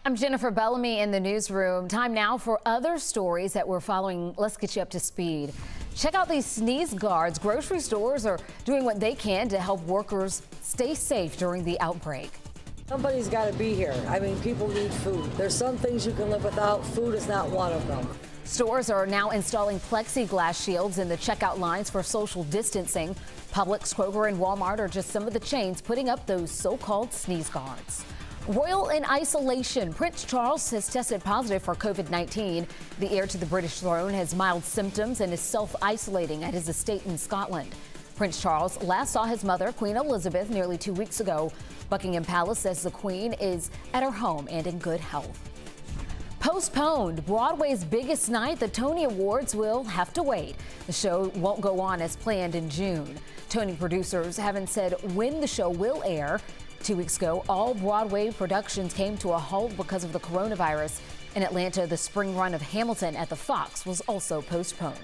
I'm Jennifer Bellamy in the newsroom. Time now for other stories that we're following. Let's get you up to speed. Check out these sneeze guards. Grocery stores are doing what they can to help workers stay safe during the outbreak. Somebody's got to be here. I mean, people need food. There's some things you can live without. Food is not one of them. Stores are now installing plexiglass shields in the checkout lines for social distancing. Publix, Kroger, and Walmart are just some of the chains putting up those so-called sneeze guards. Royal in isolation. Prince Charles has tested positive for COVID-19. The heir to the British throne has mild symptoms and is self-isolating at his estate in Scotland. Prince Charles last saw his mother, Queen Elizabeth, nearly 2 weeks ago. Buckingham Palace says the Queen is at her home and in good health. Postponed. Broadway's biggest night, the Tony Awards, will have to wait. The show won't go on as planned in June. Tony producers haven't said when the show will air. 2 weeks ago, all Broadway productions came to a halt because of the coronavirus. In Atlanta, the spring run of Hamilton at the Fox was also postponed.